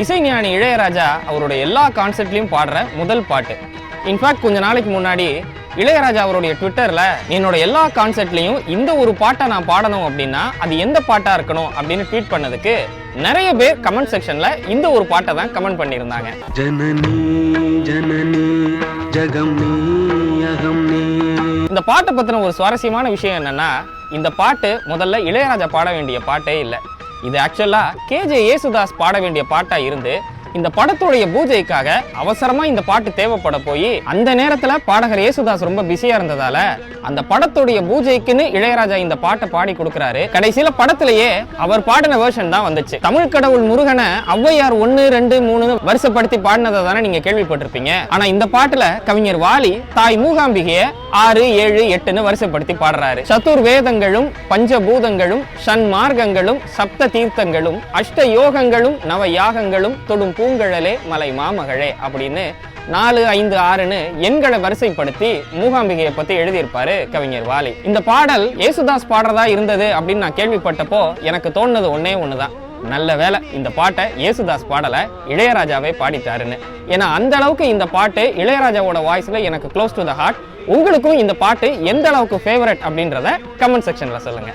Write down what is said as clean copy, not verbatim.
இசைஞானி இளையராஜா அவருடைய எல்லா கான்செர்ட்லயும் பாடுற முதல் பாட்டு. இன்ஃபேக்ட் கொஞ்ச நாளைக்கு முன்னாடி இளையராஜா அவருடைய ட்விட்டர்ல என்னோட எல்லா கான்செர்ட்லயும் இந்த ஒரு பாட்டை நான் பாடணும் அப்படின்னா அது எந்த பாட்டா இருக்கணும் அப்படின்னு ட்வீட் பண்ணதுக்கு நிறைய பேர் கமெண்ட் செக்ஷன்ல இந்த ஒரு பாட்டை தான் கமெண்ட் பண்ணியிருந்தாங்க. ஜனனி ஜனனி ஜகம் நீ அகம் நீ. இந்த பாட்டை பத்தின ஒரு சுவாரஸ்யமான விஷயம் என்னன்னா, இந்த பாட்டு முதல்ல இளையராஜா பாட வேண்டிய பாட்டே இல்லை. இது ஆக்சுவலா கேஜே யேசுதாஸ் பாட வேண்டிய பாட்டா இருந்து இந்த படத்துடைய பூஜைக்காக அவசரமா இந்த பாட்டு தேவைப்பட போய் அந்த நேரத்துல பாடகர் யேசுதாஸ் ரொம்ப பிஸியா இருந்ததால அந்த படத்துடைய பூஜைக்குன்னு இளையராஜா இந்த பாட்டை பாடி கொடுக்கிறாரு. கடைசியில படத்திலேயே அவர் பாடின வெர்ஷன் தான் வந்துச்சு. தமிழ் கடவுள் முருகனை ஔவையார் 1, 2, 3 வருஷப்படுத்தி பாடினதை தானே நீங்க கேள்விப்பட்டிருப்பீங்க. ஆனா இந்த பாட்டுல கவிஞர் வாலி தாய் மூகாம்பிகைய 6, 7, 8ன்னு வருஷப்படுத்தி பாடுறாரு. சதுர் வேதங்களும் பஞ்சபூதங்களும் ஷண்மார்க்கங்களும் சப்த தீர்த்தங்களும் அஷ்ட யோகங்களும் நவ யாகங்களும் தொடும் பூங்கழலே மலை மாமகளே அப்படின்னு 4, 5, 6ன்னு எண்களை வரிசைப்படுத்தி மூகாம்பிகையை பத்தி எழுதியிருப்பாரு கவிஞர் வாலி. இந்த பாடல் யேசுதாஸ் பாடுறதா இருந்தது அப்படின்னு நான் கேள்விப்பட்டப்போ எனக்கு தோணுனது ஒன்னே ஒண்ணுதான், நல்ல வேலை இந்த பாட்டை யேசுதாஸ் பாடல இளையராஜாவே பாடிட்டாருன்னு. ஏன்னா அந்த அளவுக்கு இந்த பாட்டு இளையராஜாவோட வாய்ஸ்ல எனக்கு க்ளோஸ் டு த ஹார்ட். உங்களுக்கும் இந்த பாட்டு எந்த அளவுக்கு ஃபேவரட் அப்படின்றத கமெண்ட் செக்ஷன்ல சொல்லுங்க.